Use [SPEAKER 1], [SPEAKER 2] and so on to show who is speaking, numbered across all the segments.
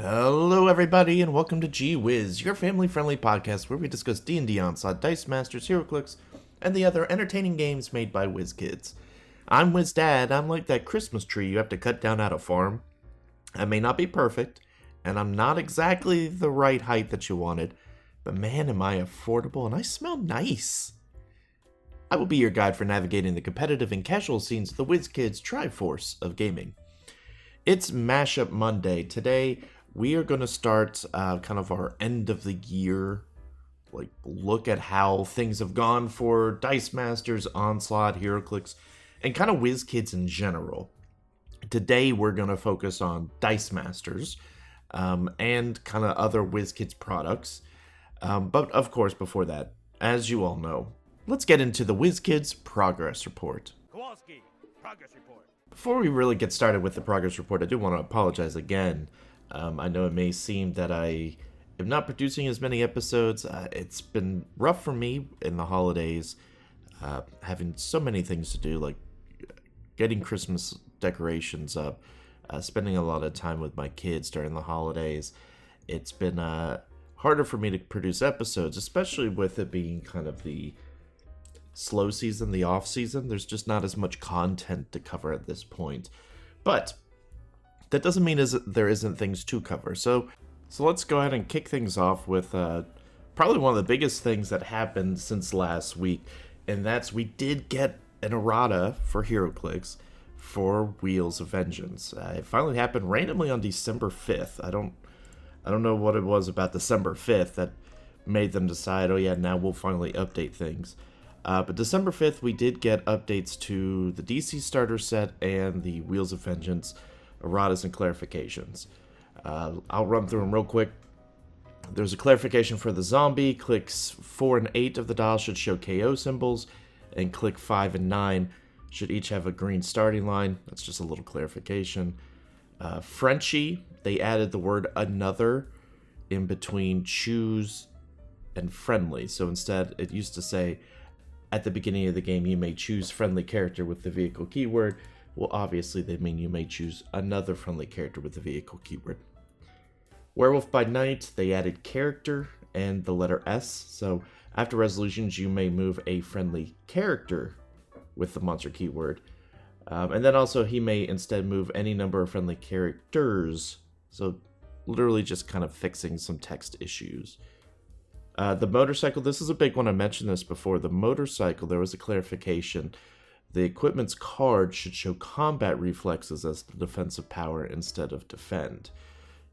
[SPEAKER 1] Hello everybody and welcome to Whiz, your family-friendly podcast where we discuss D&D Onslaught, Dice Masters, HeroClix, and the other entertaining games made by Wizkids. I'm WizDad. I'm like that Christmas tree you have to cut down at a farm. I may not be perfect, and I'm not exactly the right height that you wanted, but man am I affordable and I smell nice. I will be your guide for navigating the competitive and casual scenes of the Wizkids Triforce of gaming. It's Mashup Monday. Today, we are going to start kind of our end of the year, look at how things have gone for Dice Masters, Onslaught, HeroClix, and kind of Wizkids in general. Today we're going to focus on Dice Masters and kind of other Wizkids products. But of course, before that, as you all know, let's get into the Wizkids Progress Report.
[SPEAKER 2] Kowalski, Progress Report.
[SPEAKER 1] Before we really get started with the Progress Report, I do want to apologize again. I know it may seem that I am not producing as many episodes. It's been rough for me in the holidays, having so many things to do, like getting Christmas decorations up, spending a lot of time with my kids during the holidays. It's been harder for me to produce episodes, especially with it being kind of the slow season, the off season. There's just not as much content to cover at this point. But that doesn't mean there isn't things to cover. So let's go ahead and kick things off with probably one of the biggest things that happened since last week, and that's we did get an errata for HeroClix for Wheels of Vengeance. It finally happened randomly on December 5th. I don't know what it was about December 5th that made them decide, oh yeah, now we'll finally update things. But December 5th, we did get updates to the DC starter set and the Wheels of Vengeance erratas and clarifications. I'll run through them real quick. There's a clarification for the zombie. Clicks 4 and 8 of the dial should show KO symbols, and click 5 and 9 should each have a green starting line. That's just a little clarification. Frenchie, they added the word another in between choose and friendly. So instead, it used to say, at the beginning of the game, you may choose friendly character with the vehicle keyword. Well, obviously, they mean you may choose another friendly character with the vehicle keyword. Werewolf by Night, they added character and the letter S. So after resolutions, you may move a friendly character with the monster keyword. And then also, he may instead move any number of friendly characters. So literally just kind of fixing some text issues. The motorcycle, this is a big one. I mentioned this before. The motorcycle, there was a clarification. The equipment's card should show combat reflexes as the defensive power instead of defend.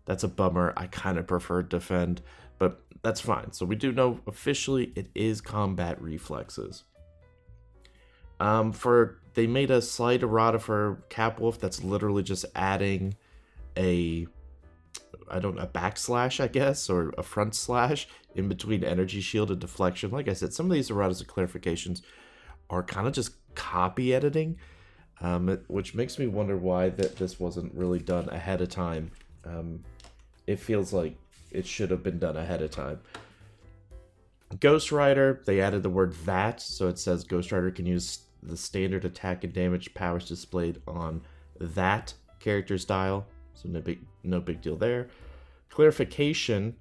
[SPEAKER 1] That's a bummer. I kind of prefer defend, but that's fine. So we do know officially it is combat reflexes. They made a slight errata for Capwolf that's literally just adding a backslash, I guess, or a front slash in between energy shield and deflection. Like I said, some of these erratas and clarifications are kind of just copy editing, which makes me wonder why this wasn't really done ahead of time. It feels like it should have been done ahead of time. Ghost Rider, they added the word that, so it says Ghost Rider can use the standard attack and damage powers displayed on that character's dial, so no big deal there. Clarification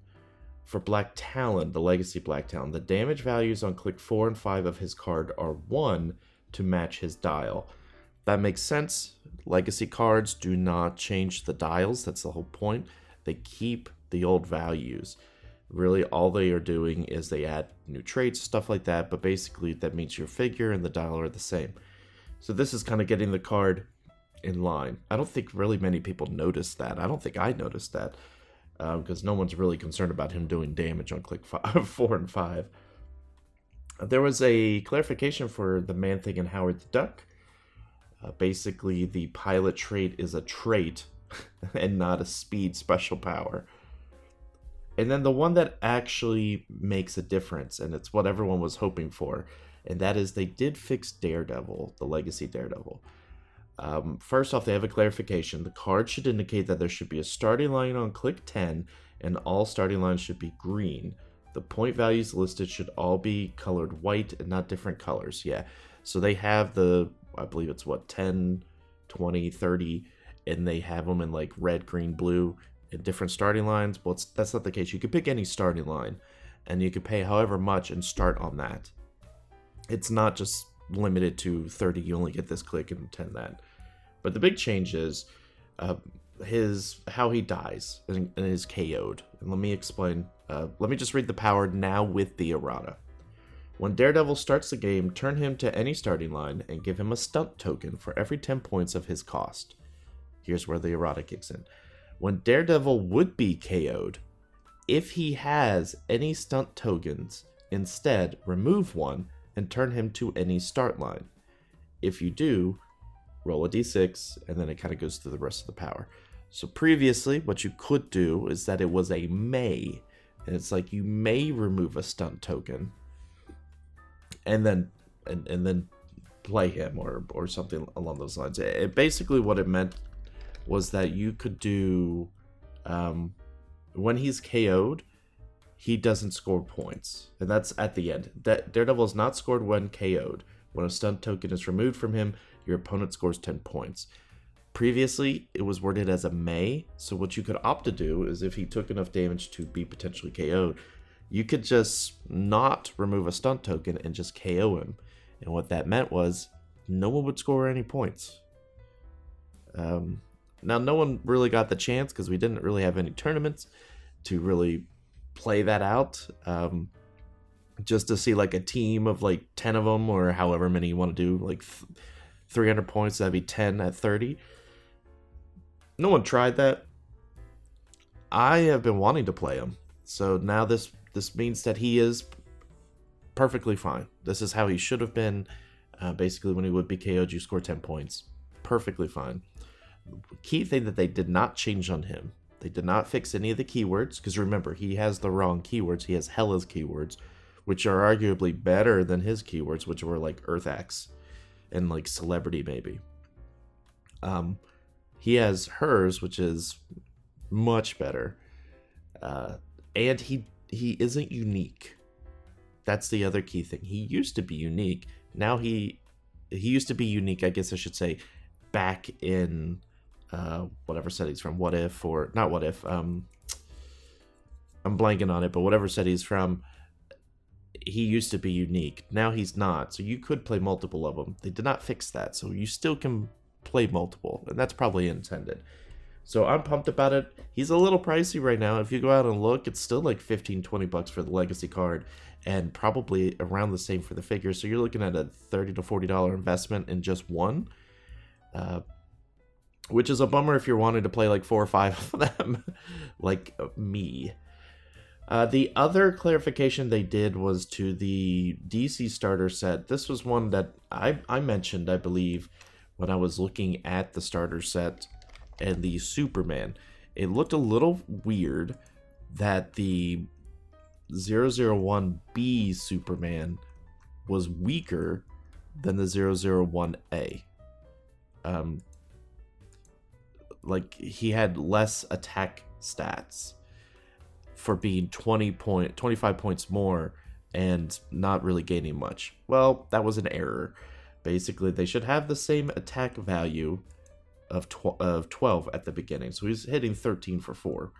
[SPEAKER 1] for Black Talon, the Legacy Black Talon. The damage values on click 4 and 5 of his card are 1 to match his dial. That makes sense. Legacy cards do not change the dials. That's the whole point. They keep the old values. Really, all they are doing is they add new traits, stuff like that, but basically that means your figure and the dial are the same. So this is kind of getting the card in line. I don't think really many people noticed that. I don't think I noticed that. Because no one's really concerned about him doing damage on click 4 and 5. There was a clarification for the Man-Thing and Howard the Duck. Basically, the pilot trait is a trait and not a speed special power. And then the one that actually makes a difference, and it's what everyone was hoping for, and that is they did fix Daredevil, the Legacy Daredevil. First off, they have a clarification. The card should indicate that there should be a starting line on click 10, and all starting lines should be green. The point values listed should all be colored white and not different colors. Yeah, so they have I believe it's 10, 20, 30, and they have them in like red, green, blue, in different starting lines. Well, that's not the case. You could pick any starting line, and you could pay however much and start on that. It's not just limited to 30. You only get this click and 10 that. But the big change is how he dies and is KO'd. And let me explain. Let me just read the power now with the errata. When Daredevil starts the game, turn him to any starting line and give him a stunt token for every 10 points of his cost. Here's where the errata kicks in. When Daredevil would be KO'd, if he has any stunt tokens, instead remove one and turn him to any start line. If you do, roll a d6, and then it kind of goes through the rest of the power. So previously, what you could do is that it was a may, and it's like you may remove a stunt token, and then play him or something along those lines. Basically what it meant was that you could do when he's KO'd, he doesn't score points, and that's at the end. That Daredevil is not scored when KO'd. When a stunt token is removed from him, your opponent scores 10 points. Previously, it was worded as a may, so what you could opt to do is if he took enough damage to be potentially KO'd, you could just not remove a stunt token and just KO him. And what that meant was no one would score any points. Now, no one really got the chance because we didn't really have any tournaments to really play that out. Just to see like a team of like 10 of them or however many you want to do, like 300 points, that'd be 10 at 30. No one tried that. I have been wanting to play him. So now this means that he is perfectly fine. This is how he should have been. Basically, when he would be KO'd, you score 10 points. Perfectly fine. Key thing that they did not change on him. They did not fix any of the keywords, because remember, he has the wrong keywords. He has Hela's keywords, which are arguably better than his keywords, which were like Earth-X and like Celebrity maybe. He has hers, which is much better. And he isn't unique. That's the other key thing. He used to be unique. Now he used to be unique, I guess I should say, back in whatever set he's from. What If, or not What If. I'm blanking on it, but whatever set he's from, he used to be unique. Now he's not. So you could play multiple of them. They did not fix that. So you still can play multiple. And that's probably intended. So I'm pumped about it. He's a little pricey right now. If you go out and look, it's still like $15-20 for the legacy card, and probably around the same for the figure. So you're looking at a $30 to $40 investment in just one, which is a bummer if you're wanting to play like 4 or 5 of them, like me. The other clarification they did was to the DC starter set. This was one that I mentioned, I believe, when I was looking at the starter set and the Superman. It looked a little weird that the 001B Superman was weaker than the 001A. Like, he had less attack stats for being 25 points more and not really gaining much. Well, that was an error. Basically, they should have the same attack value of 12 at the beginning. So he's hitting 13 for 4.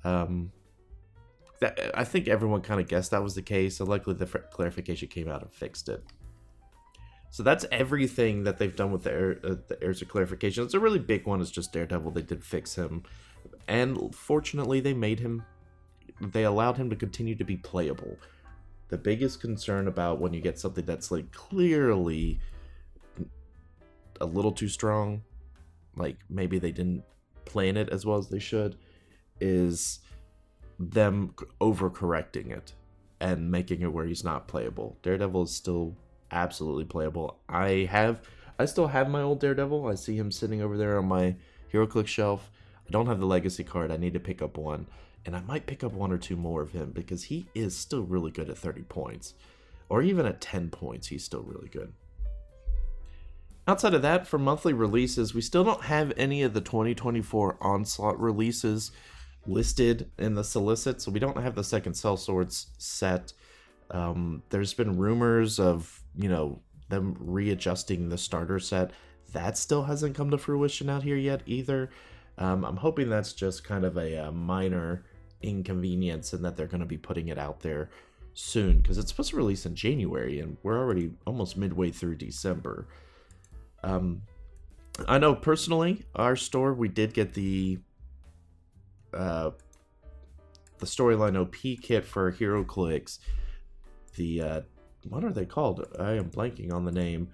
[SPEAKER 1] I think everyone kind of guessed that was the case, so luckily the clarification came out and fixed it. So that's everything that they've done with the errors of clarification. It's a really big one. It's just Daredevil. They did fix him, and fortunately they allowed him to continue to be playable. The biggest concern about when you get something that's like clearly a little too strong, like maybe they didn't plan it as well as they should, is them overcorrecting it and making it where he's not playable. Daredevil is still absolutely playable. I still have my old Daredevil. I see him sitting over there on my HeroClix shelf. I don't have the legacy card. I need to pick up one, and I might pick up 1 or 2 more of him because he is still really good at 30 points, or even at 10 points he's still really good. Outside of that, for monthly releases, we still don't have any of the 2024 Onslaught releases listed in the solicit, so we don't have the second Cell Swords set. There's been rumors of, them readjusting the starter set. That still hasn't come to fruition out here yet either. I'm hoping that's just kind of a minor inconvenience and that they're going to be putting it out there soon, because it's supposed to release in January and we're already almost midway through December. I know personally, our store, we did get the storyline OP kit for HeroClix. The what are they called? I am blanking on the name.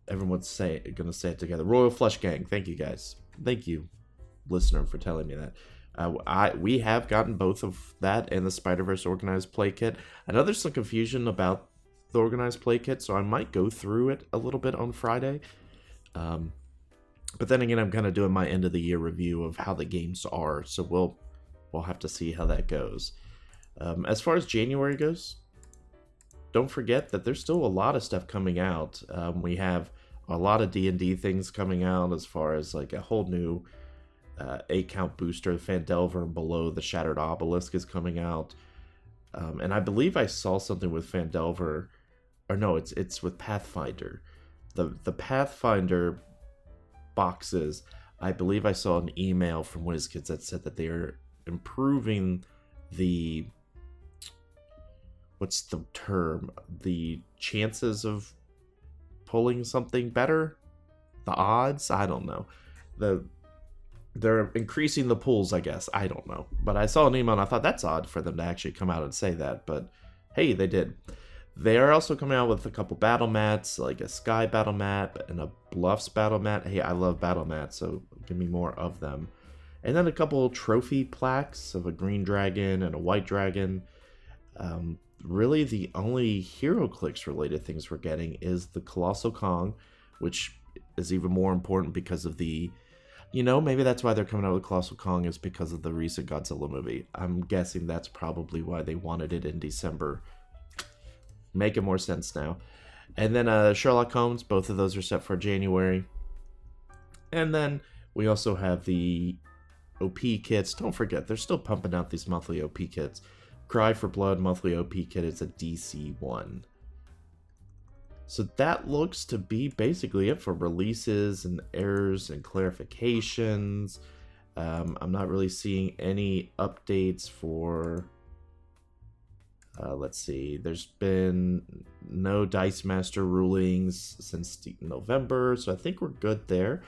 [SPEAKER 1] Everyone's gonna say it together. Royal Flush Gang. Thank you guys. Thank you, listener, for telling me that. We have gotten both of that and the Spider-Verse Organized Play Kit. I know there's some confusion about the Organized Play Kit, so I might go through it a little bit on Friday. But then again, I'm kind of doing my end of the year review of how the games are, so we'll have to see how that goes. As far as January goes, don't forget that there's still a lot of stuff coming out. We have a lot of D&D things coming out, as far as like a whole new 8-count booster. Phandelver and Below the Shattered Obelisk is coming out. And I believe I saw something with Phandelver, or no, it's with Pathfinder. The Pathfinder boxes, I believe I saw an email from Wizkids that said that they are improving the, what's the term? The chances of pulling something better? The odds? I don't know. They're increasing the pulls, I guess. I don't know. But I saw an email and I thought that's odd for them to actually come out and say that. But hey, they did. They are also coming out with a couple battle mats, like a Sky battle mat and a Bluffs battle mat. Hey, I love battle mats, so give me more of them. And then a couple trophy plaques of a green dragon and a white dragon. Really, the only HeroClix related things we're getting is the Colossal Kong, which is even more important because of the... maybe that's why they're coming out with Colossal Kong, is because of the recent Godzilla movie. I'm guessing that's probably why they wanted it in December. Making more sense now. And then Sherlock Holmes, both of those are set for January. And then we also have the OP kits. Don't forget, they're still pumping out these monthly OP kits. Cry for Blood monthly OP kit is a DC1. So that looks to be basically it for releases and errors and clarifications. I'm not really seeing any updates for... let's see. There's been no Dice Master rulings since November, so I think we're good there.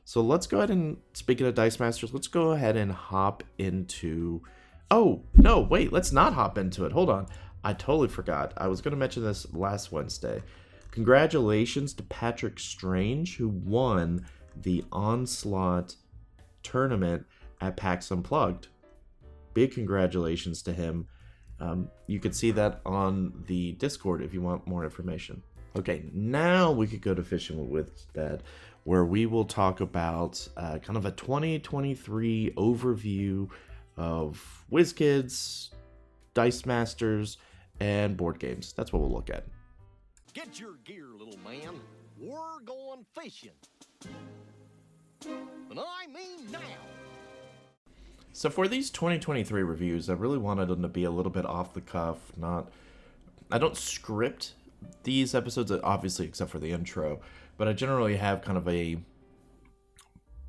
[SPEAKER 1] So let's go ahead and, speaking of Dice Masters, let's go ahead and hop into... Oh, no, wait, let's not hop into it. Hold on. I totally forgot. I was going to mention this last Wednesday. Congratulations to Patrick Strange, who won the Onslaught tournament at PAX Unplugged. Big congratulations to him. You can see that on the Discord if you want more information. Okay, now we could go to Fishing with WizDad, where we will talk about kind of a 2023 overview of Wizkids, Dice Masters, and board games. That's what we'll look at.
[SPEAKER 2] Get your gear, little man. We're going fishing. And I mean now.
[SPEAKER 1] So for these 2023 reviews, I really wanted them to be a little bit off the cuff. I don't script these episodes, obviously, except for the intro, but I generally have kind of a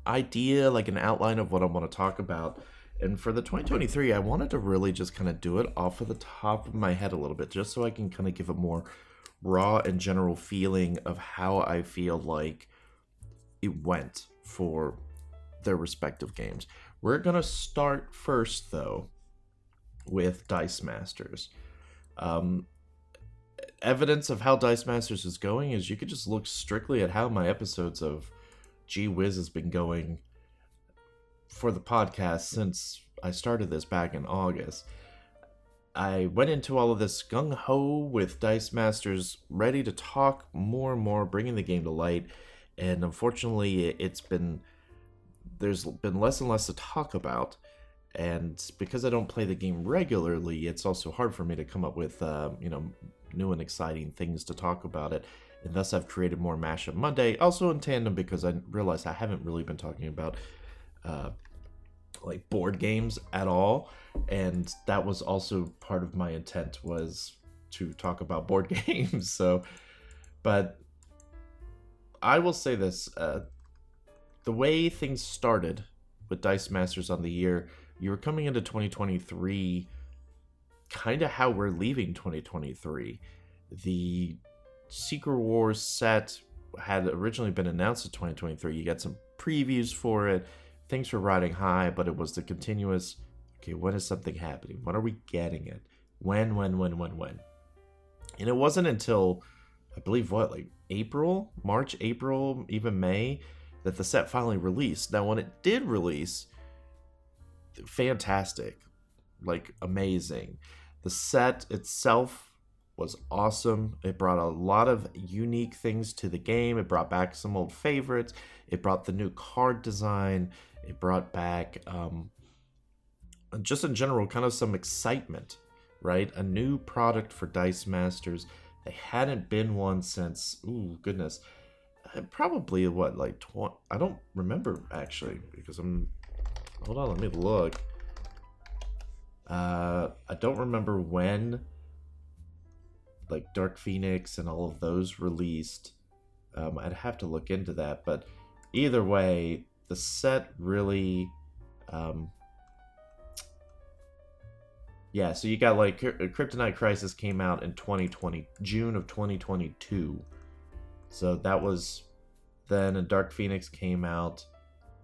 [SPEAKER 1] idea, like an outline of what I want to talk about. And for the 2023, I wanted to really just kind of do it off of the top of my head a little bit, just so I can kind of give a more raw and general feeling of how I feel like it went for their respective games. We're going to start first, though, with Dice Masters. Evidence of how Dice Masters is going is you could just look strictly at how my episodes of Gee Whiz has been going for the podcast since I started this back in August. I went into all of this gung-ho with Dice Masters, ready to talk more and more, bringing the game to light, and unfortunately there's been less and less to talk about, and because I don't play the game regularly, it's also hard for me to come up with new and exciting things to talk about it, and thus I've created more Mashup Monday, also in tandem because I realized I haven't really been talking about like board games at all, and that was also part of my intent, was to talk about board games. So, but I will say this: the way things started with Dice Masters on the year, you were coming into 2023, kind of how we're leaving 2023. The Secret Wars set had originally been announced in 2023. You got some previews for it. Things were riding high, but it was the continuous, okay, when is something happening? When are we getting it? When? And it wasn't until, I believe, like March, April, even May, that the set finally released. Now, when it did release, fantastic, like amazing. The set itself was awesome. It brought a lot of unique things to the game. It brought back some old favorites. It brought the new card design. It brought back, just in general, kind of some excitement, right? A new product for Dice Masters. They hadn't been one since, probably what, like 20, I don't remember actually, because hold on, let me look. I don't remember when, like, Dark Phoenix and all of those released. I'd have to look into that, but either way, the set really, so you got, like, Kryptonite Crisis came out in June of 2022. So that was then, and Dark Phoenix came out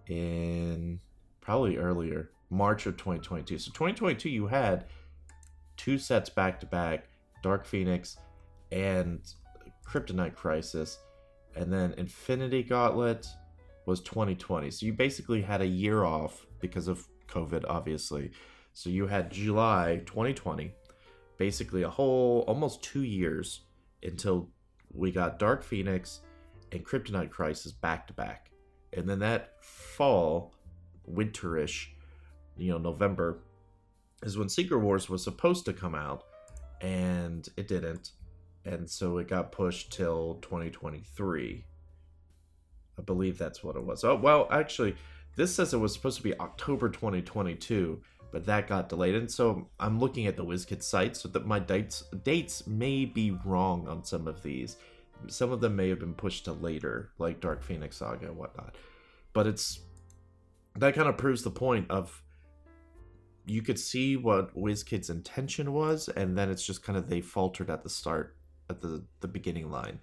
[SPEAKER 1] in probably earlier, March of 2022. So 2022, you had two sets back to back, Dark Phoenix and Kryptonite Crisis, and then Infinity Gauntlet was 2020. So you basically had a year off because of COVID, obviously. So you had July 2020, basically a whole almost 2 years until we got Dark Phoenix and Kryptonite Crisis back to back. And then that fall, winterish, November, is when Secret Wars was supposed to come out, and it didn't. And so it got pushed till 2023. I believe that's what it was. Oh, well, actually, this says it was supposed to be October 2022, but that got delayed. And so I'm looking at the Wizkids site, so that my dates may be wrong on some of these. Some of them may have been pushed to later, like Dark Phoenix Saga and whatnot. But that kind of proves the point of, you could see what WizKids' intention was, and then it's just kind of they faltered at the start, at the beginning line,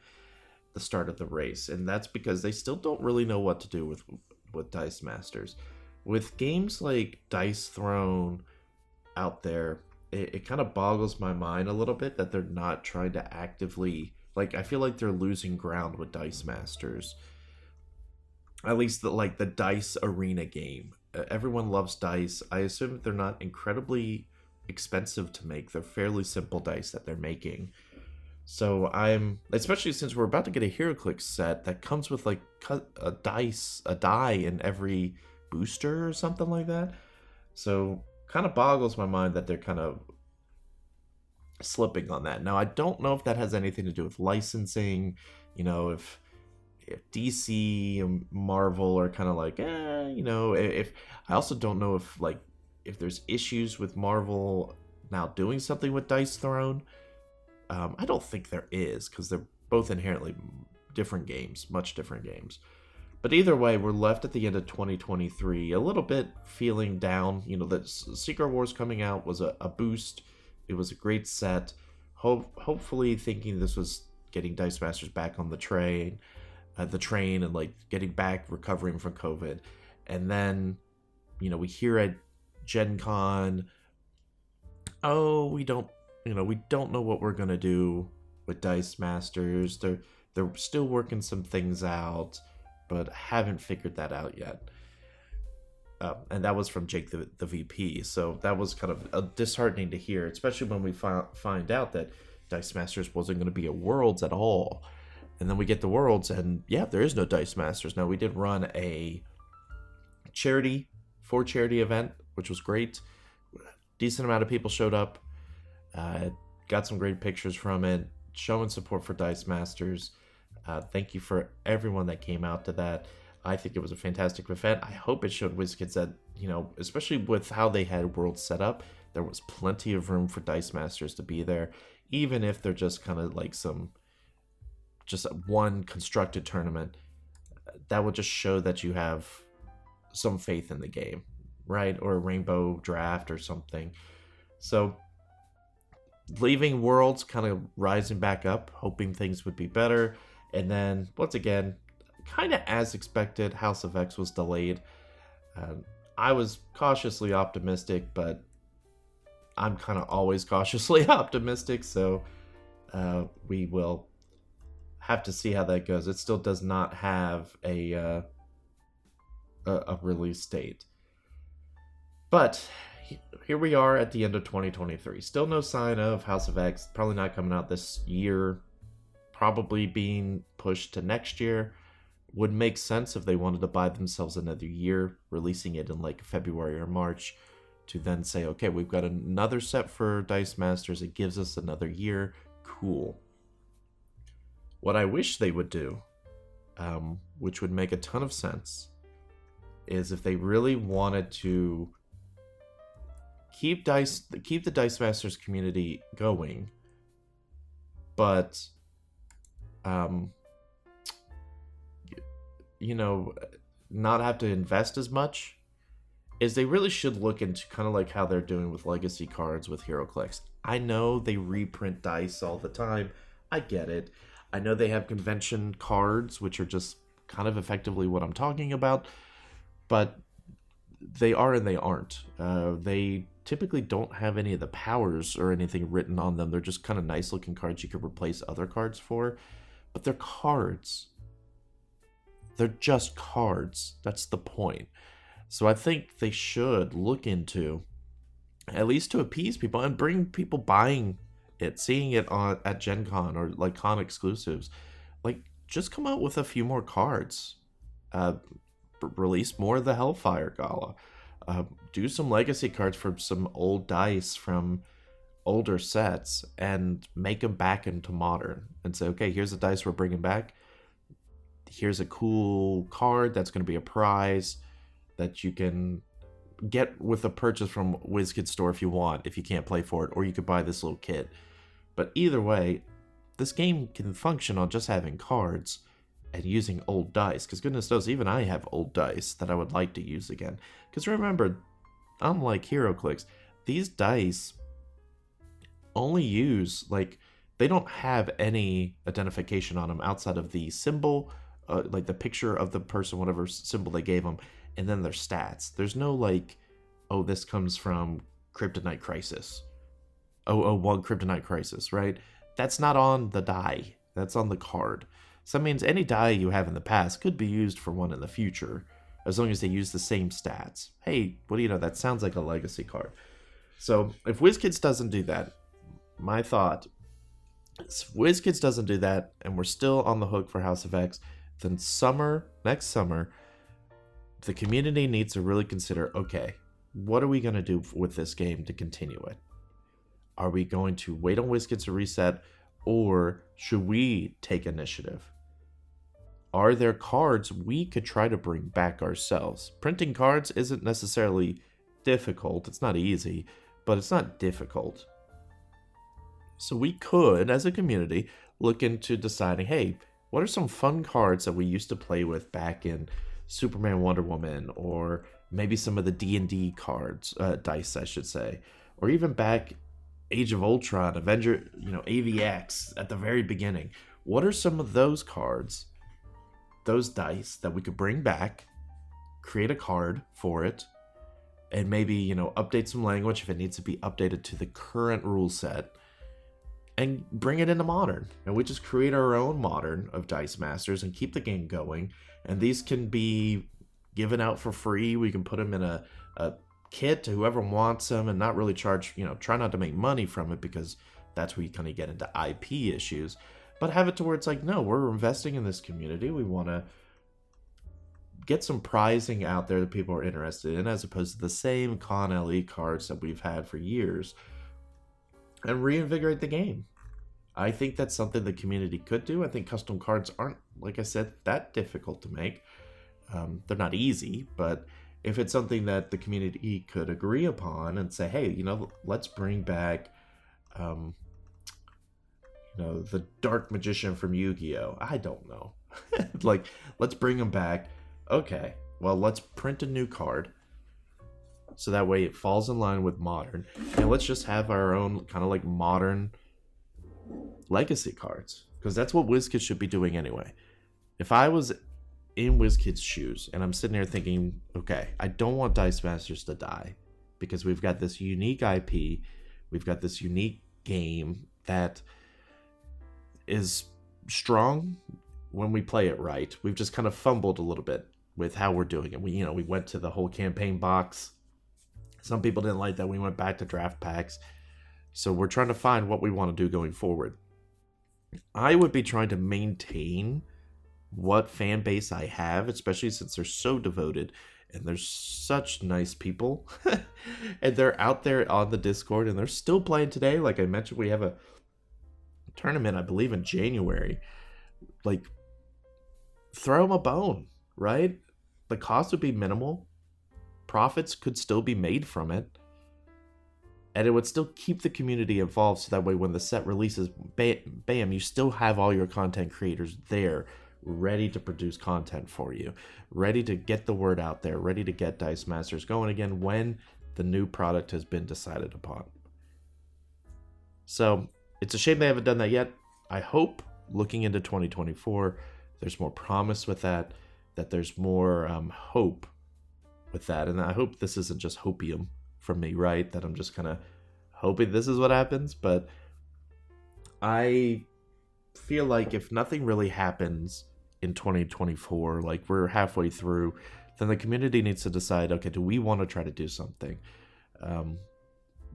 [SPEAKER 1] the start of the race. And that's because they still don't really know what to do with Dice Masters. With games like Dice Throne out there, it kind of boggles my mind a little bit that they're not trying to actively, like, I feel like they're losing ground with Dice Masters. At least the Dice Arena game. Everyone loves dice. I assume they're not incredibly expensive to make. They're fairly simple dice that they're making. So especially since we're about to get a HeroClix set that comes with like a die in every booster or something like that. So kind of boggles my mind that they're kind of slipping on that. Now, I don't know if that has anything to do with licensing, if DC and Marvel are kind of like, if I also don't know if there's issues with Marvel now doing something with Dice Throne. I don't think there is, because they're both inherently different games, much different games. But either way, we're left at the end of 2023 a little bit feeling down. That Secret Wars coming out was a boost. It was a great set. Hopefully thinking this was getting Dice Masters back on the train and like getting back, recovering from COVID. And then, we hear at Gen Con, we don't know what we're going to do with Dice Masters. They're still working some things out, but haven't figured that out yet. And that was from Jake, the VP. So that was kind of disheartening to hear, especially when we find out that Dice Masters wasn't going to be at Worlds at all. And then we get the Worlds, and there is no Dice Masters. Now, we did run a charity event, which was great. Decent amount of people showed up. Got some great pictures from it, showing support for Dice Masters. Thank you for everyone that came out to that. I think it was a fantastic event. I hope it showed Wizkids that, especially with how they had Worlds set up, there was plenty of room for Dice Masters to be there, even if they're just kind of like just one constructed tournament. that will just show that you have some faith in the game, right? Or a rainbow draft or something. So leaving Worlds, kind of rising back up, hoping things would be better. And then, once again, kind of as expected, House of X was delayed. I was cautiously optimistic, but I'm kind of always cautiously optimistic, so we will have to see how that goes. It still does not have a release date. But here we are at the end of 2023. Still no sign of House of X. Probably not coming out this year. Probably being pushed to next year. Would make sense if they wanted to buy themselves another year, releasing it in like February or March, to then say, okay, we've got another set for Dice Masters. It gives us another year. Cool. What I wish they would do, which would make a ton of sense, is if they really wanted to keep the Dice Masters community going, but not have to invest as much, is they really should look into kind of like how they're doing with legacy cards with HeroClix. I know they reprint dice all the time. I get it. I know they have convention cards, which are just kind of effectively what I'm talking about, but they are and they aren't. They typically don't have any of the powers or anything written on them. They're just kind of nice looking cards you could replace other cards for, but they're cards. They're just cards. That's the point. So I think they should look into, at least to appease people and bring people buying it, seeing it at Gen Con or like con exclusives. Like, just come out with a few more cards. Release more of the Hellfire Gala. Do some legacy cards from some old dice from older sets and make them back into modern. And say, okay, here's the dice we're bringing back. Here's a cool card that's going to be a prize that you can get with a purchase from Wizkids store if you want, if you can't play for it, or you could buy this little kit. But either way, this game can function on just having cards and using old dice, because goodness knows, even I have old dice that I would like to use again. Because remember, unlike HeroClix, these dice only use, like, they don't have any identification on them outside of the symbol, like the picture of the person, whatever symbol they gave them, and then their stats. There's no like, oh, this comes from Kryptonite Crisis. 001 Kryptonite Crisis, right? That's not on the die. That's on the card. So that means any die you have in the past could be used for one in the future, as long as they use the same stats. Hey, what do you know? That sounds like a legacy card. So if Wizkids doesn't do that, my thought is if Wizkids doesn't do that, and we're still on the hook for House of X, then next summer, the community needs to really consider, okay, what are we going to do with this game to continue it? Are we going to wait on Wizkids to reset, or should we take initiative? Are there cards we could try to bring back ourselves? Printing cards isn't necessarily difficult. It's not easy, but it's not difficult. So we could, as a community, look into deciding, hey, what are some fun cards that we used to play with back in Superman, Wonder Woman, or maybe some of the D&D cards, dice, I should say, or even back Age of Ultron, Avenger, AVX at the very beginning. What are some of those cards, those dice that we could bring back, create a card for it, and maybe, update some language if it needs to be updated to the current rule set, and bring it into Modern. And we just create our own Modern of Dice Masters and keep the game going. And these can be given out for free. We can put them in a kit to whoever wants them and not really charge, try not to make money from it, because that's where you kind of get into IP issues. But have it to where it's like, no, we're investing in this community. We want to get some prizing out there that people are interested in, as opposed to the same Con LE cards that we've had for years, and reinvigorate the game. I think that's something the community could do. I think custom cards aren't, like I said, that difficult to make. They're not easy, but if it's something that the community could agree upon and say, hey, let's bring back, the Dark Magician from Yu-Gi-Oh! I don't know. Like, let's bring them back. Okay, well, let's print a new card so that way it falls in line with modern, and let's just have our own kind of like modern legacy cards, because that's what WizKids should be doing anyway. If I was in WizKids' shoes and I'm sitting there thinking, okay, I don't want Dice Masters to die because we've got this unique IP, we've got this unique game that is strong when we play it right. We've just kind of fumbled a little bit with how we're doing it. We went to the whole campaign box. Some people didn't like that. We went back to draft packs. So we're trying to find what we want to do going forward. I would be trying to maintain what fan base I have, especially since they're so devoted and they're such nice people. And they're out there on the Discord and they're still playing today. Like I mentioned, we have a tournament, I believe, in January. Like, throw them a bone, right? The cost would be minimal. Profits could still be made from it. And it would still keep the community involved, so that way when the set releases, bam, you still have all your content creators there, ready to produce content for you, ready to get the word out there, ready to get Dice Masters going again when the new product has been decided upon. So it's a shame they haven't done that yet. I hope looking into 2024, there's more promise with that there's more hope with that. And I hope this isn't just hopium from me, right? That I'm just kind of hoping this is what happens. But I feel like if nothing really happens in 2024, like we're halfway through, then the community needs to decide, okay, do we want to try to do something?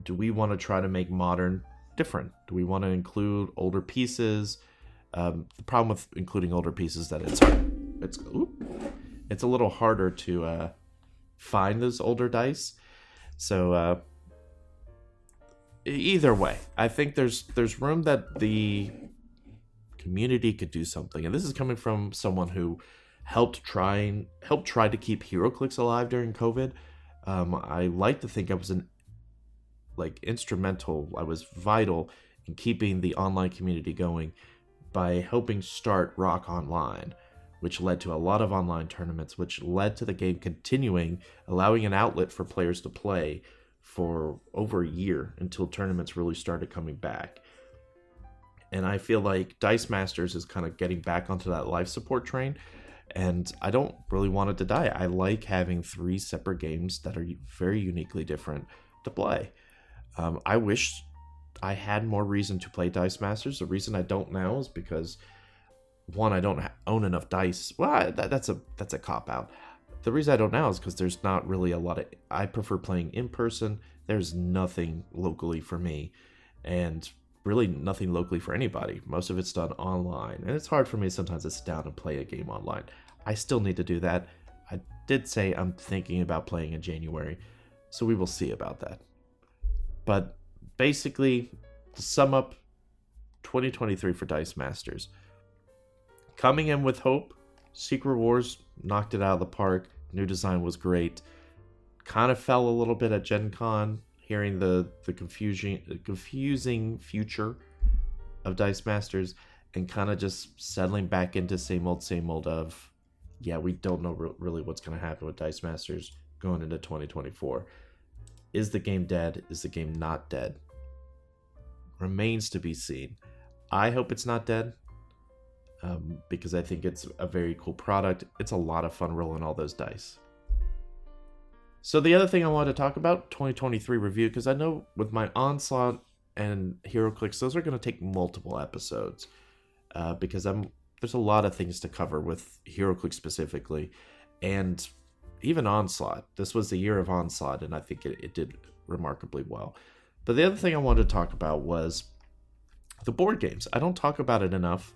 [SPEAKER 1] Do we want to try to make modern different? Do we want to include older pieces? The problem with including older pieces is that it's a little harder to find those older dice. So either way, I think there's room that the community could do something, and this is coming from someone who helped try to keep HeroClix alive during COVID. I like to think I was I was vital in keeping the online community going by helping start Rock Online, which led to a lot of online tournaments, which led to the game continuing, allowing an outlet for players to play for over a year until tournaments really started coming back. And I feel like Dice Masters is kind of getting back onto that life support train, and I don't really want it to die. I like having 3 separate games that are very uniquely different to play. I wish I had more reason to play Dice Masters. The reason I don't now is because, one, I don't own enough dice. Well, that's a cop-out. The reason I don't now is because there's not really a lot of... I prefer playing in person. There's nothing locally for me, and really nothing locally for anybody. Most of it's done online, and it's hard for me sometimes to sit down and play a game online. I still need to do that. I did say I'm thinking about playing in January, so we will see about that. But basically, to sum up 2023 for Dice Masters, coming in with hope, Secret Wars knocked it out of the park. New design was great. Kind of fell a little bit at Gen Con, hearing the confusing future of Dice Masters, and kind of just settling back into same old of, yeah, we don't know really what's going to happen with Dice Masters going into 2024. Is the game dead? Is the game not dead? Remains to be seen. I hope it's not dead, because I think it's a very cool product. It's a lot of fun rolling all those dice. So the other thing I wanted to talk about, 2023 review, because I know with my Onslaught and HeroClix, those are going to take multiple episodes, because there's a lot of things to cover with HeroClix specifically, and even Onslaught. This was the year of Onslaught, and I think it did remarkably well. But the other thing I wanted to talk about was the board games. I don't talk about it enough,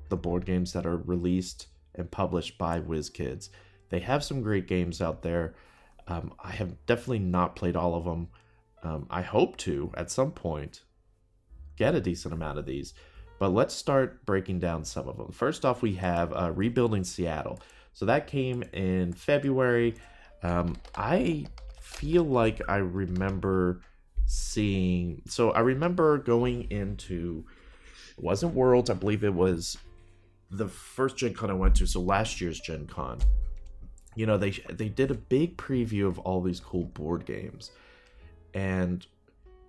[SPEAKER 1] the board games that are released and published by Wizkids. They have some great games out there. I have definitely not played all of them. I hope to, at some point, get a decent amount of these. But let's start breaking down some of them. First off, we have Rebuilding Seattle. So that came in February. I feel like I remember seeing... So I remember going into... It wasn't Worlds. I believe it was the first Gen Con I went to, so last year's Gen Con, you know, they did a big preview of all these cool board games. And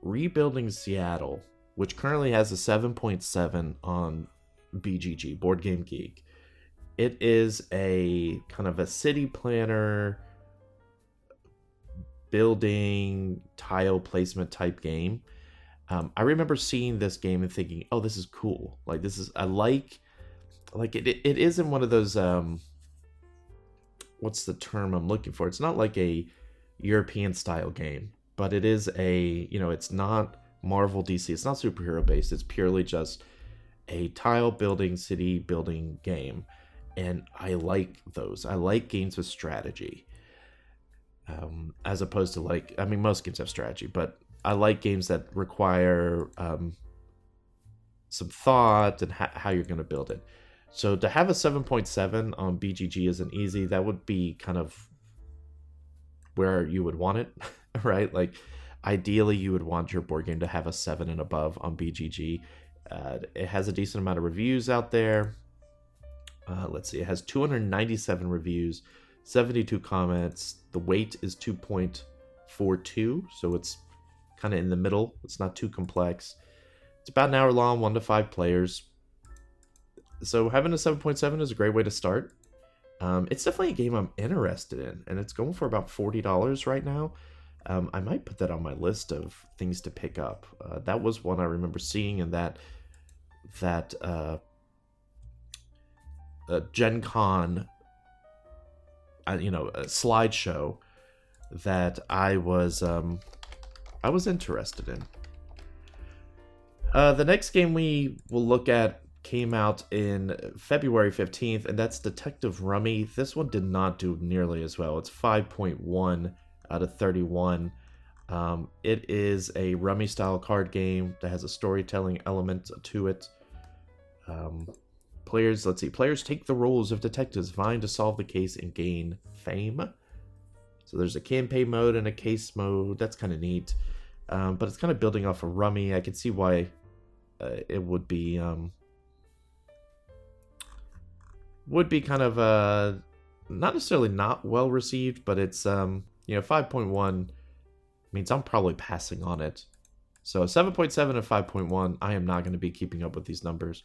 [SPEAKER 1] Rebuilding Seattle, which currently has a 7.7 on BGG, Board Game Geek. It is a kind of a city planner building tile placement type game. I remember seeing this game and thinking, "Oh, this is cool. Like this is I like it. It isn't one of those what's the term I'm looking for? It's not like a European style game, but it is a, you know, it's not Marvel DC. It's not superhero based. It's purely just a tile building, city building game." And I like those. I like games with strategy. As opposed to like, I mean, most games have strategy, but I like games that require some thought and how you're going to build it. So to have a 7.7 on BGG isn't easy. That would be kind of where you would want it, right? Like, ideally, you would want your board game to have a 7 and above on BGG. It has a decent amount of reviews out there. Let's see, it has 297 reviews, 72 comments. The weight is 2.42, so it's kind of in the middle. It's not too complex. It's about an hour long, 1 to 5 players. So having a 7.7 is a great way to start. It's definitely a game I'm interested in, and it's going for about $40 right now. I might put that on my list of things to pick up. That was one I remember seeing in that Gen Con, a slideshow that I was interested in. The next game we will look at came out in February 15th, and that's Detective Rummy. This one did not do nearly as well. It's 5.1 out of 31. It is a Rummy style card game that has a storytelling element to it. Players take the roles of detectives vying to solve the case and gain fame. So there's a campaign mode and a case mode. That's kind of neat. But it's kind of building off of Rummy. I can see why it would be kind of not necessarily not well received, but it's 5.1 means I'm probably passing on it. So 7.7 and 5.1, I am not going to be keeping up with these numbers.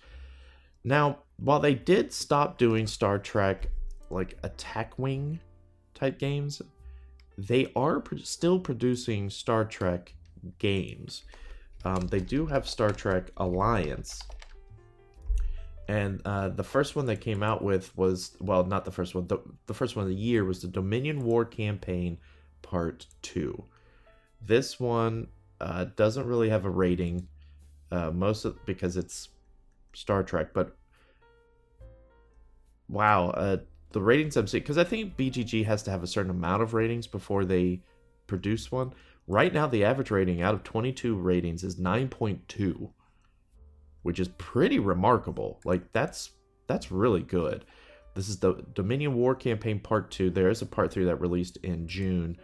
[SPEAKER 1] Now, while they did stop doing Star Trek like Attack Wing type games, they are still producing Star Trek games. They do have Star Trek Alliance. And the first one they came out with was, well, not the first one. The first one of the year was the Dominion War Campaign Part 2. This one doesn't really have a rating, because it's Star Trek. But wow, the ratings I'm seeing, because I think BGG has to have a certain amount of ratings before they produce one. Right now, the average rating out of 22 ratings is 9.2. Which is pretty remarkable. Like, that's really good. This is the Dominion War Campaign Part 2. There is a Part 3 that released in July.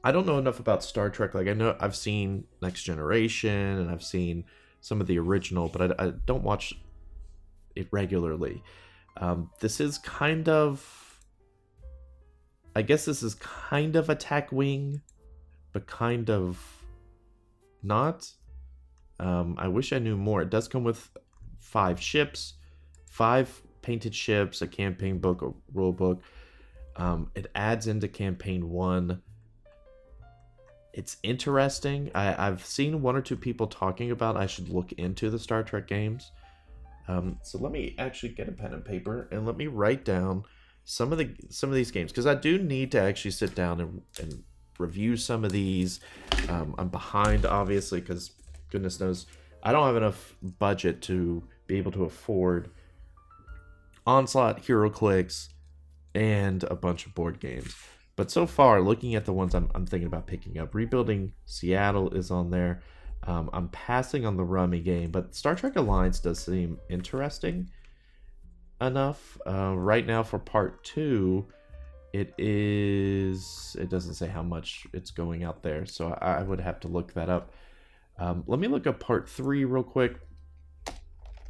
[SPEAKER 1] I don't know enough about Star Trek. Like, I know I've seen Next Generation and I've seen some of the original, but I don't watch it regularly. This is kind of... I guess this is kind of Attack Wing, but kind of not. I wish I knew more. It does come with 5 ships, 5 painted ships, a campaign book, a rule book. It adds into campaign 1. It's interesting. I've seen 1 or 2 people talking about I should look into the Star Trek games. So let me actually get a pen and paper and let me write down some of these games, because I do need to actually sit down and review some of these. I'm behind, obviously, because goodness knows I don't have enough budget to be able to afford Onslaught, HeroClix, and a bunch of board games. But so far, looking at the ones I'm thinking about picking up, Rebuilding Seattle is on there. I'm passing on the Rummy game, but Star Trek Alliance does seem interesting enough. Right now for Part 2, it doesn't say how much it's going out there, so I would have to look that up. Let me look up Part 3 real quick.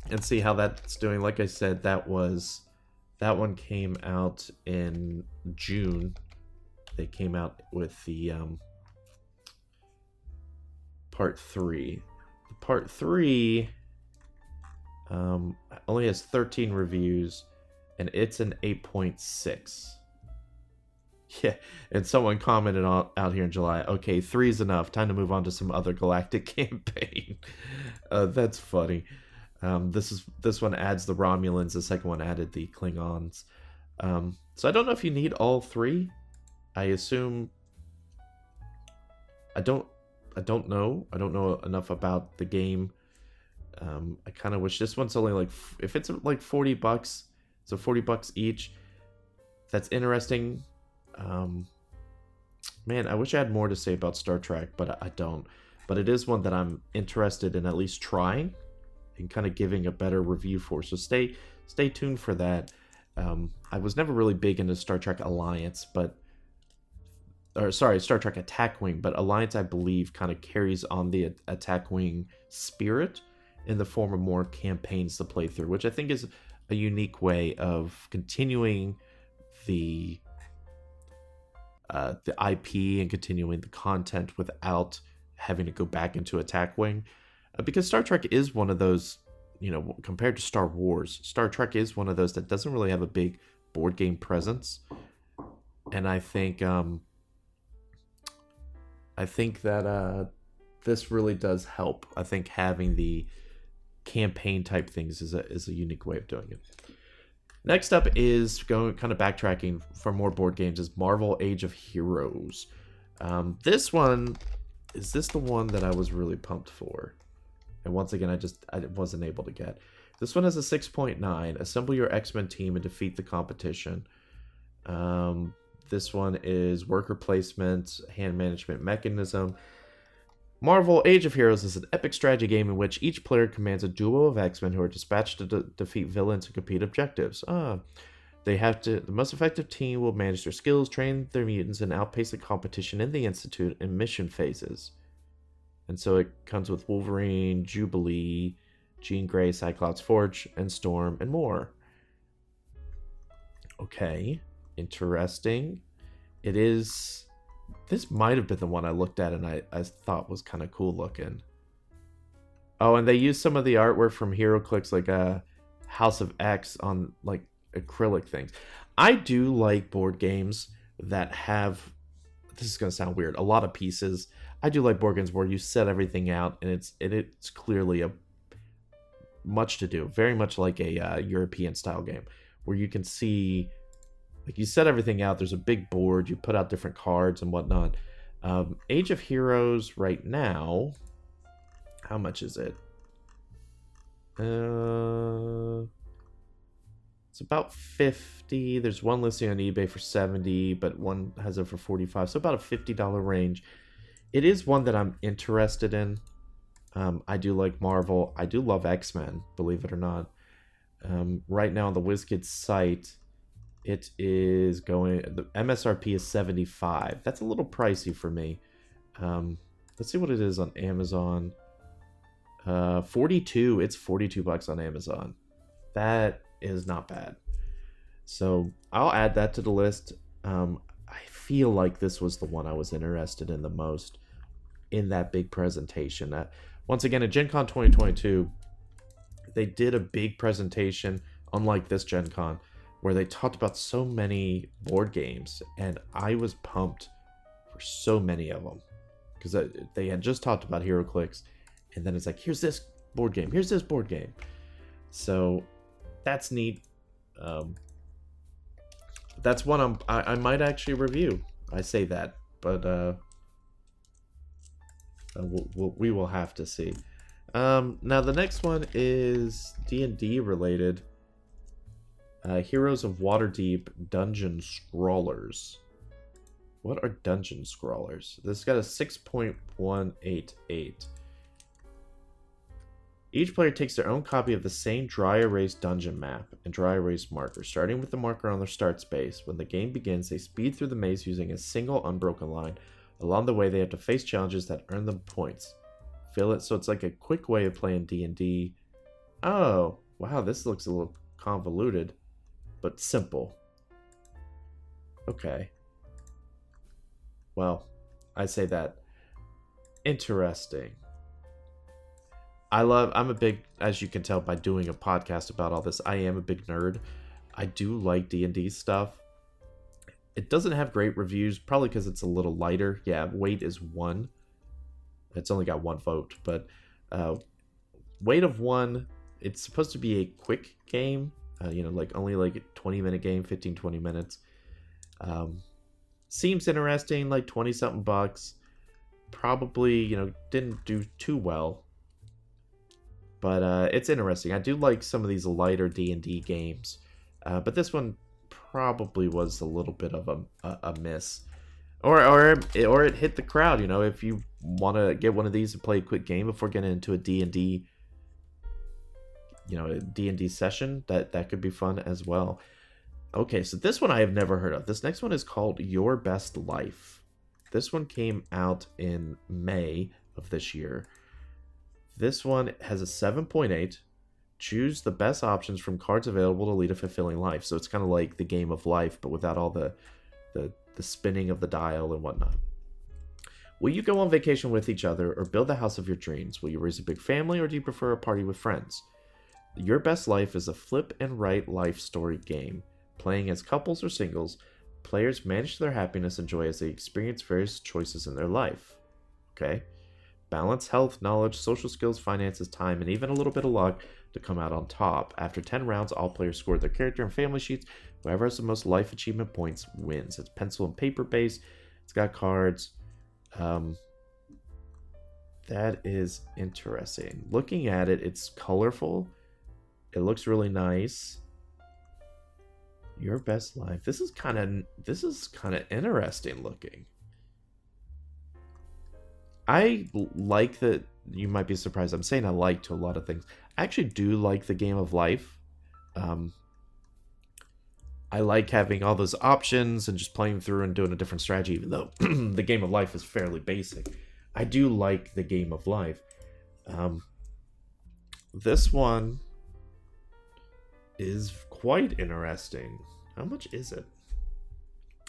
[SPEAKER 1] and see how that's doing. Like I said, that one came out in June. They came out with the part 3. The part 3 only has 13 reviews, and it's an 8.6. Yeah, and someone commented out here in July, okay, 3's enough. Time to move on to some other galactic campaign. That's funny. This one adds the Romulans. The second one added the Klingons. So I don't know if you need all 3. I assume. I don't know. I don't know enough about the game. I kind of wish this one's only like, if it's like $40, so $40 each. That's interesting. Man, I wish I had more to say about Star Trek, but I don't. But it is one that I'm interested in at least trying and kind of giving a better review for. So stay tuned for that. I was never really big into Star Trek Alliance, Star Trek Attack Wing, but Alliance, I believe, kind of carries on the Attack Wing spirit in the form of more campaigns to play through, which I think is a unique way of continuing the IP and continuing the content without having to go back into Attack Wing. Because Star Trek is one of those, compared to Star Wars, Star Trek is one of those that doesn't really have a big board game presence. And I think that this really does help. I think having the campaign type things is a unique way of doing it. Next up is backtracking for more board games is Marvel Age of Heroes. This one, is this the one that I was really pumped for? And once again, I wasn't able to get. This one has a 6.9. Assemble your X-Men team and defeat the competition. This one is worker placement, hand management mechanism. Marvel Age of Heroes is an epic strategy game in which each player commands a duo of X-Men who are dispatched to defeat villains and complete objectives. The most effective team will manage their skills, train their mutants, and outpace the competition in the Institute in mission phases. And so it comes with Wolverine, Jubilee, Jean Grey, Cyclops Forge, and Storm, and more. Okay, interesting. It is... This might have been the one I looked at and I thought was kind of cool looking. Oh, and they used some of the artwork from HeroClix, like House of X, on like acrylic things. I do like board games that have, this is going to sound weird, a lot of pieces. I do like board games where you set everything out and it's clearly a much to do. Very much like a European style game where you can see... Like, you set everything out, there's a big board, you put out different cards and whatnot. Age of Heroes right now, how much is it? It's about 50. There's one listing on eBay for 70, but one has it for 45, so about a $50 range. It is one that I'm interested in. I do like Marvel. I do love X-Men, believe it or not. Right now on the Wizkids site... It is going... The MSRP is $75. That's a little pricey for me. Let's see what it is on Amazon. 42. It's $42 on Amazon. That is not bad. So I'll add that to the list. I feel like this was the one I was interested in the most in that big presentation. Once again, at Gen Con 2022, they did a big presentation, unlike this Gen Con, where they talked about so many board games, and I was pumped for so many of them because they had just talked about HeroClix, and then it's like, here's this board game, here's this board game. So that's neat. That's one I might actually review. I say that, but we will have to see. Now the next one is D&D related. Heroes of Waterdeep Dungeon Scrawlers. What are Dungeon Scrawlers? This got a 6.188. Each player takes their own copy of the same dry erase dungeon map and dry erase marker, starting with the marker on their start space. When the game begins, they speed through the maze using a single unbroken line. Along the way, they have to face challenges that earn them points. Feel it? So it's like a quick way of playing D&D. Oh, wow, this looks a little convoluted, but simple. Okay. Well, I say that. Interesting. I'm a big, as you can tell by doing a podcast about all this, I am a big nerd. I do like D&D stuff. It doesn't have great reviews, probably because it's a little lighter. Yeah, weight is 1. It's only got 1 vote, but weight of 1, it's supposed to be a quick game. Like only like a 20-minute game, 15-20 minutes. Seems interesting, like 20-something bucks. Probably, didn't do too well. But it's interesting. I do like some of these lighter D&D games. But this one probably was a little bit of a miss. Or it hit the crowd, if you want to get one of these and play a quick game before getting into a D&D, a D&D session, that could be fun as well. Okay, so this one I have never heard of. This next one is called Your Best Life. This one came out in May of this year. This one has a 7.8. Choose the best options from cards available to lead a fulfilling life. So it's kind of like the game of life, but without all the spinning of the dial and whatnot. Will you go on vacation with each other or build the house of your dreams? Will you raise a big family or do you prefer a party with friends? Your Best Life is a flip and write life story game. Playing as couples or singles, players manage their happiness and joy as they experience various choices in their life. Okay? Balance health, knowledge, social skills, finances, time, and even a little bit of luck to come out on top. After 10 rounds, all players score their character and family sheets. Whoever has the most life achievement points wins. It's pencil and paper based. It's got cards. That is interesting. Looking at it, it's colorful. It looks really nice. Your Best Life. This is kind of interesting looking. I like that. You might be surprised. I'm saying I like to a lot of things. I actually do like the game of life. I like having all those options and just playing through and doing a different strategy, even though the game of life is fairly basic. I do like the game of life. This one is quite interesting. How much is it?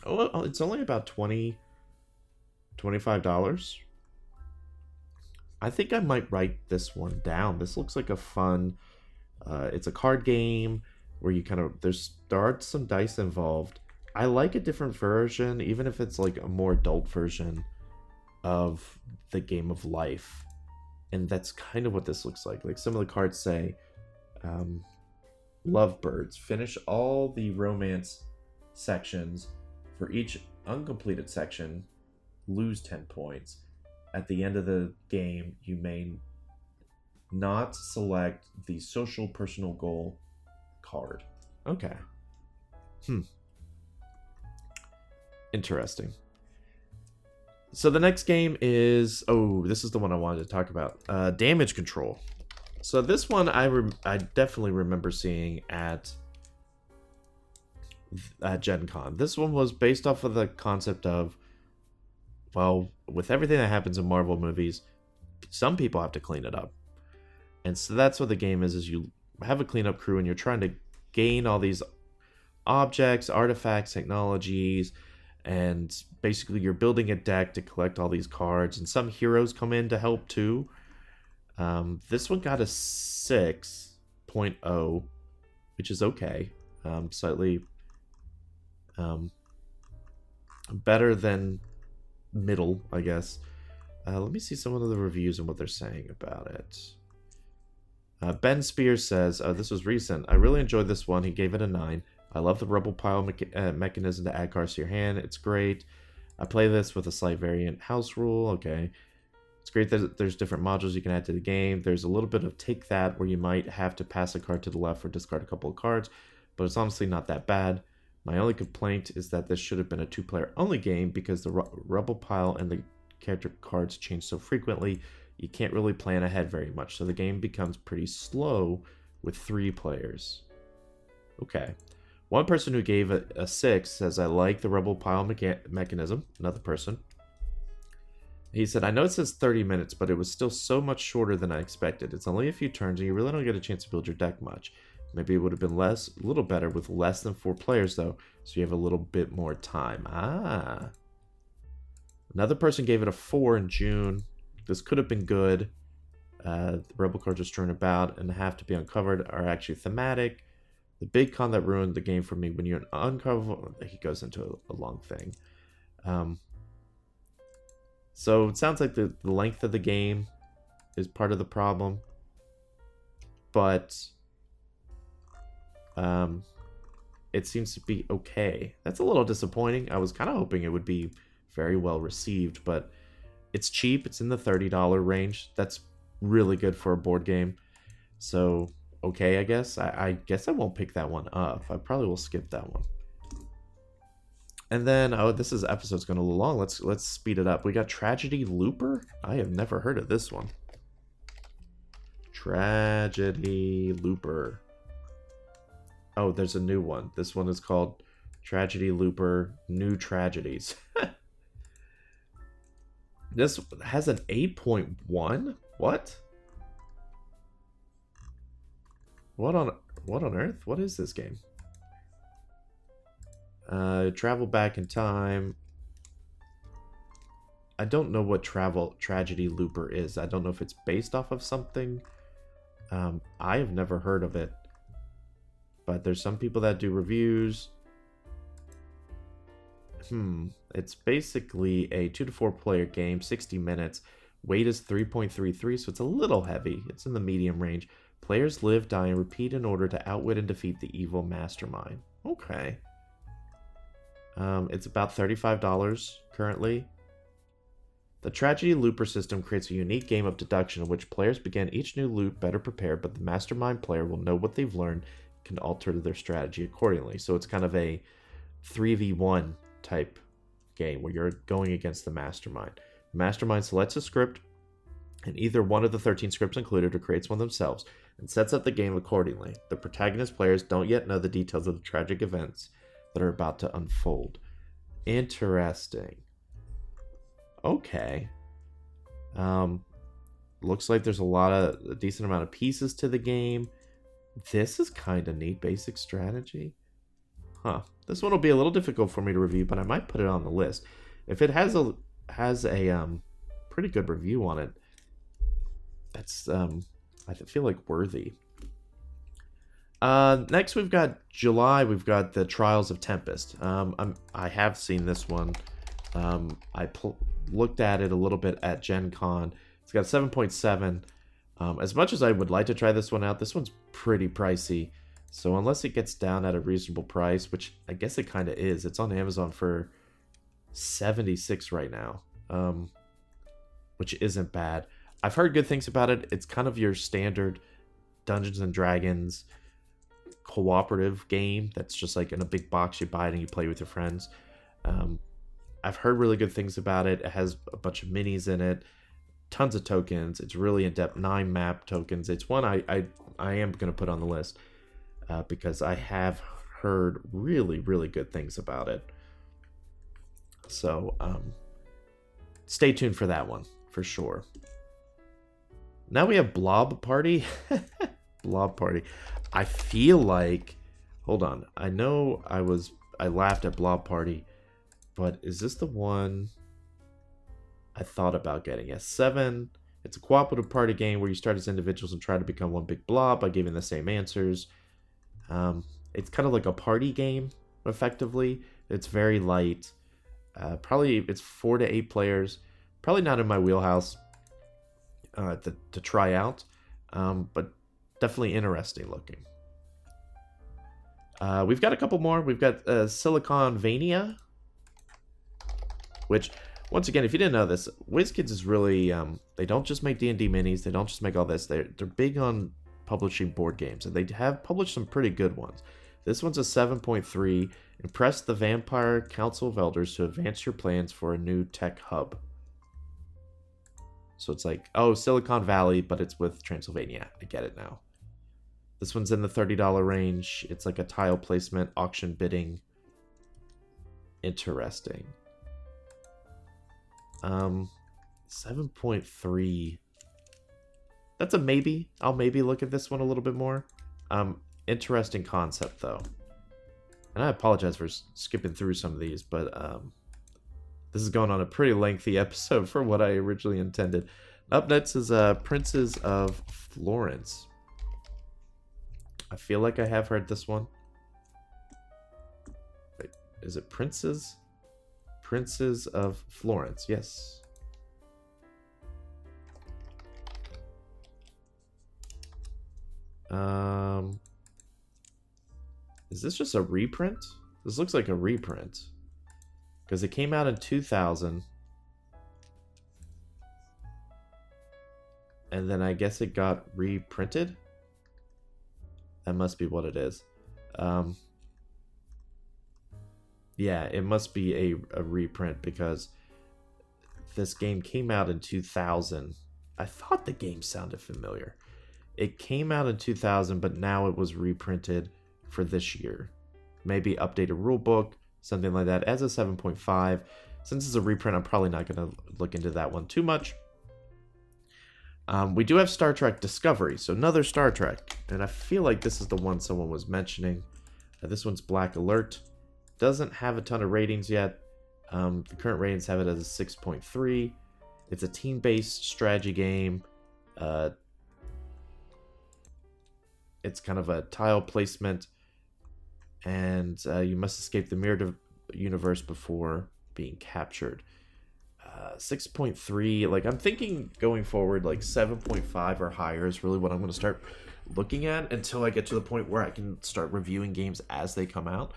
[SPEAKER 1] Oh, it's only about $25. I think I might write this one down. This looks like a fun, it's a card game where you there are some dice involved. I like a different version, even if it's like a more adult version of the game of life. And that's kind of what this looks like. Like some of the cards say, Lovebirds. Finish all the romance sections. For each uncompleted section, lose 10 points. At the end of the game, you may not select the social personal goal card. Okay. Interesting. So the next game is... Oh, this is the one I wanted to talk about. Damage Control. So this one I definitely remember seeing at Gen Con. This one was based off of the concept of, well, with everything that happens in Marvel movies, some people have to clean it up. And so that's what the game is you have a cleanup crew and you're trying to gain all these objects, artifacts, technologies, and basically you're building a deck to collect all these cards, and some heroes come in to help too. This one got a 6.0, which is okay. Slightly better than middle, I guess. Let me see some of the reviews and what they're saying about it. Ben Spears says, this was recent. I really enjoyed this one. He gave it a 9. I love the Rebel Pile mechanism to add cards to your hand. It's great. I play this with a slight variant house rule. Okay. It's great that there's different modules you can add to the game. There's a little bit of take that where you might have to pass a card to the left or discard a couple of cards, but it's honestly not that bad. My only complaint is that this should have been a 2-player only game because the Rebel Pile and the character cards change so frequently, you can't really plan ahead very much, so the game becomes pretty slow with 3 players. Okay. One person who gave it a 6 says, I like the Rebel Pile mechanism. Another person. He said, I know it says 30 minutes, but it was still so much shorter than I expected. It's only a few turns, and you really don't get a chance to build your deck much. Maybe it would have been a little better with less than 4 players, though, so you have a little bit more time. Ah. Another person gave it a 4 in June. This could have been good. The rebel cards are strewn about and have to be uncovered are actually thematic. The big con that ruined the game for me when you uncover... He goes into a long thing. So it sounds like the length of the game is part of the problem. But it seems to be okay. That's a little disappointing. I was kind of hoping it would be very well received, but it's cheap. It's in the $30 range. That's really good for a board game. So, okay, I guess. I guess I won't pick that one up. I probably will skip that one. And then, oh, this episode's going a little long. Let's speed it up. We got Tragedy Looper. I have never heard of this one. Tragedy Looper. Oh, there's a new one. This one is called Tragedy Looper New Tragedies. This has an 8.1? What? What on earth? What is this game? Travel back in time. I don't know what Tragedy Looper is. I don't know if it's based off of something. I have never heard of it. But there's some people that do reviews. It's basically a 2 to 4 player game, 60 minutes. Weight is 3.33, so it's a little heavy. It's in the medium range. Players live, die, and repeat in order to outwit and defeat the evil mastermind. Okay. It's about $35 currently. The Tragedy Looper system creates a unique game of deduction in which players begin each new loop better prepared, but the mastermind player will know what they've learned and can alter their strategy accordingly. So it's kind of a 3v1 type game where you're going against the mastermind. The mastermind selects a script, and either one of the 13 scripts included or creates one themselves, and sets up the game accordingly. The protagonist players don't yet know the details of the tragic events that are about to unfold. Interesting. Okay. Looks like there's a decent amount of pieces to the game. This is kind of neat. Basic strategy. Huh. This one will be a little difficult for me to review, but I might put it on the list. If it has a pretty good review on it, that's I feel like worthy. Next we've got July. We've got the Trials of Tempest. I have seen this one. I looked at it a little bit at Gen Con. It's got 7.7. As much as I would like to try this one out, this one's pretty pricey. So unless it gets down at a reasonable price, which I guess it kind of is, it's on Amazon for $76 right now, which isn't bad. I've heard good things about it. It's kind of your standard Dungeons and Dragons cooperative game that's just like in a big box. You buy it and you play with your friends. I've heard really good things about it. It has a bunch of minis in it, tons of tokens. It's really in-depth, 9 map tokens. It's one I am going to put on the list because I have heard really, really good things about it. So stay tuned for that one for sure. Now we have Blob Party. Blob Party. I feel like, hold on. I know I laughed at Blob Party, but is this the one I thought about getting? Yes, 7. It's a cooperative party game where you start as individuals and try to become one big blob by giving the same answers. It's kind of like a party game, effectively. It's very light. Probably it's 4 to 8 players. Probably not in my wheelhouse to try out, but definitely interesting looking. We've got a couple more. We've got Silicon Vania, which, once again, if you didn't know this, Wizkids is really, they don't just make D&D minis, they don't just make all this, they're big on publishing board games, and they have published some pretty good ones. This one's a 7.3. Impress the Vampire Council of Elders to advance your plans for a new tech hub. So it's like, oh, Silicon Valley, but it's with Transylvania. I get it now. This one's in the $30 range. It's like a tile placement, auction bidding. Interesting. 7.3. That's a maybe. I'll maybe look at this one a little bit more. Interesting concept, though. And I apologize for skipping through some of these, but this is going on a pretty lengthy episode for what I originally intended. Up next is Princes of Florence. I feel like I have heard this one. Wait, is it Princes? Princes of Florence, yes. Is this just a reprint? This looks like a reprint. Because it came out in 2000. And then I guess it got reprinted? That must be what it is. Yeah, it must be a reprint because this game came out in 2000. I thought the game sounded familiar. It came out in 2000, but now it was reprinted for this year. Maybe updated rulebook, something like that, as a 7.5. Since it's a reprint, I'm probably not going to look into that one too much. We do have Star Trek Discovery, so another Star Trek. And I feel like this is the one someone was mentioning. This one's Black Alert. Doesn't have a ton of ratings yet. The current ratings have it as a 6.3. It's a team-based strategy game. It's kind of a tile placement. And you must escape the mirrored universe before being captured. 6.3, like I'm thinking going forward, like 7.5 or higher is really what I'm going to start looking at until I get to the point where I can start reviewing games as they come out.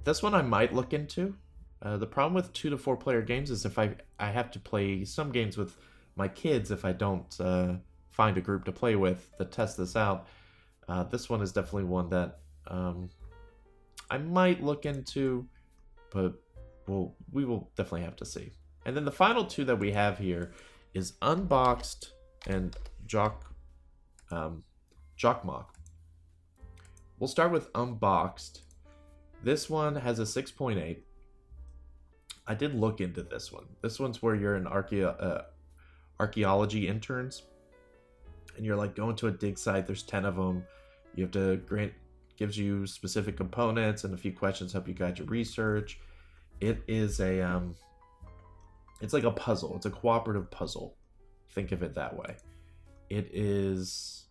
[SPEAKER 1] This one I might look into. The problem with 2 to 4 player games is if I have to play some games with my kids if I don't find a group to play with to test this out. This one is definitely one that I might look into, but we will definitely have to see. And then the final 2 that we have here is Unboxed and Jockmock. We'll start with Unboxed. This one has a 6.8. I did look into this one. This one's where you're an archaeology interns, and you're like going to a dig site. There's 10 of them. You have to gives you specific components and a few questions help you guide your research. It is it's like a puzzle. It's a cooperative puzzle. Think of it that way. It is,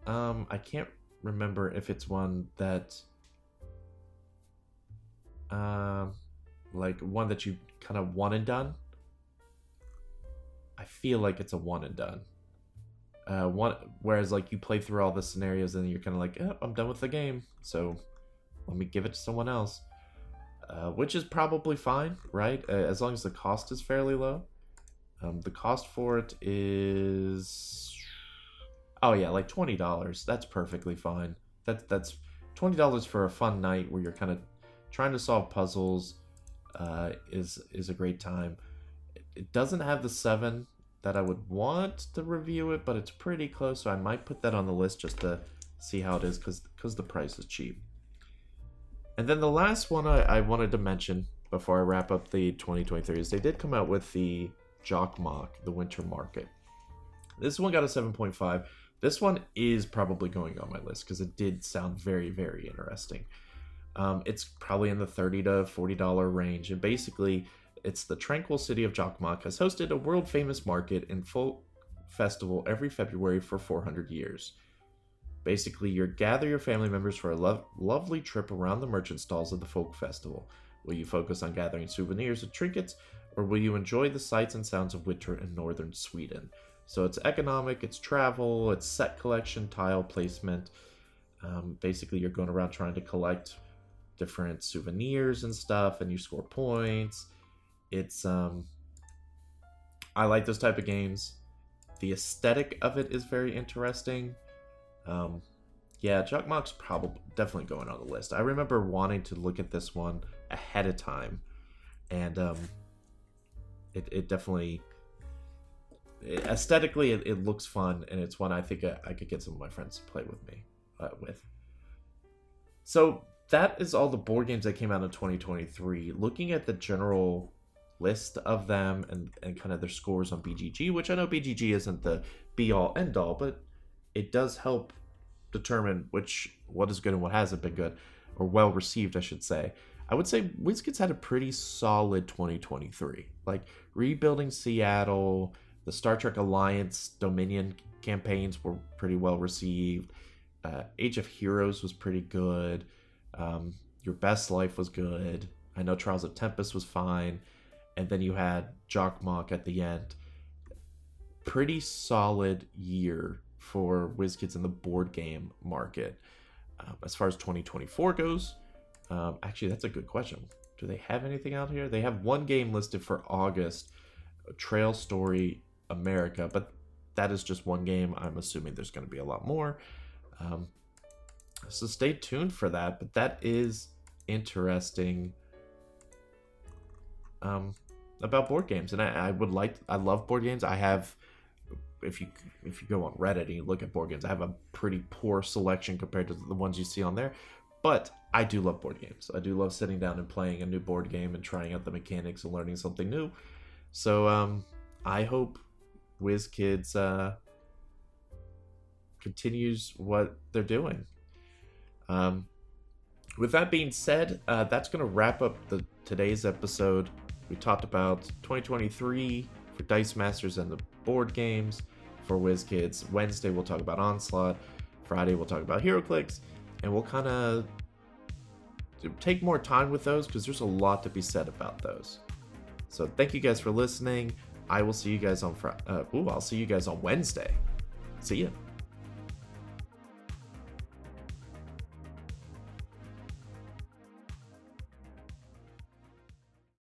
[SPEAKER 1] I can't remember if it's one that, like one that you kind of one and done. I feel like it's a one and done. Whereas like you play through all the scenarios and you're kind of like, oh, I'm done with the game, so let me give it to someone else. Which is probably fine, right? As long as the cost is fairly low. The cost for it is, oh yeah, like $20. That's perfectly fine. That's $20 for a fun night where you're kind of trying to solve puzzles. Is a great time. It doesn't have the 7 that I would want to review it, but it's pretty close, so I might put that on the list just to see how it is, because the price is cheap. And then the last one I wanted to mention before I wrap up the 2023 is they did come out with the Jockmock, the Winter Market. This one got a 7.5. This one is probably going on my list because it did sound very, very interesting. It's probably in the $30 to $40 range, and basically it's the tranquil city of Jockmock has hosted a world-famous market and folk festival every February for 400 years. Basically, you gather your family members for a lovely trip around the merchant stalls of the folk festival. Will you focus on gathering souvenirs and trinkets, or will you enjoy the sights and sounds of winter in northern Sweden? So it's economic, it's travel, it's set collection, tile placement. Basically, you're going around trying to collect different souvenirs and stuff, and you score points. It's I like those type of games. The aesthetic of it is very interesting. Yeah, Jockmock's probably definitely going on the list. I remember wanting to look at this one ahead of time, and it definitely, aesthetically it looks fun, and it's one I think I could get some of my friends to play with me with. So that is all the board games that came out in 2023. Looking at the general list of them and kind of their scores on BGG, which I know BGG isn't the be all end all, but it does help determine what is good and what hasn't been good, or well received, I should say. I would say Wizkids had a pretty solid 2023. Like rebuilding Seattle, the Star Trek Alliance Dominion campaigns were pretty well received. Age of Heroes was pretty good. Your Best Life was good. I know Trials of Tempest was fine. And then you had Jockmock at the end. Pretty solid year for WizKids in the board game market. As far as 2024 goes, actually, that's a good question. Do they have anything out here? They have one game listed for August, Trail Story America, but that is just one game. I'm assuming there's going to be a lot more. So stay tuned for that, but that is interesting about board games. And I love board games. I have, if you go on Reddit and you look at board games, I have a pretty poor selection compared to the ones you see on there. But I do love board games. I do love sitting down and playing a new board game and trying out the mechanics and learning something new. So I hope WizKids continues what they're doing. With that being said, that's going to wrap up today's episode. We talked about 2023 for Dice Masters and the board games for WizKids. Wednesday we'll talk about Onslaught. Friday we'll talk about HeroClix. And we'll kind of take more time with those because there's a lot to be said about those. So thank you guys for listening. I will see you guys on I'll see you guys on Wednesday. See ya.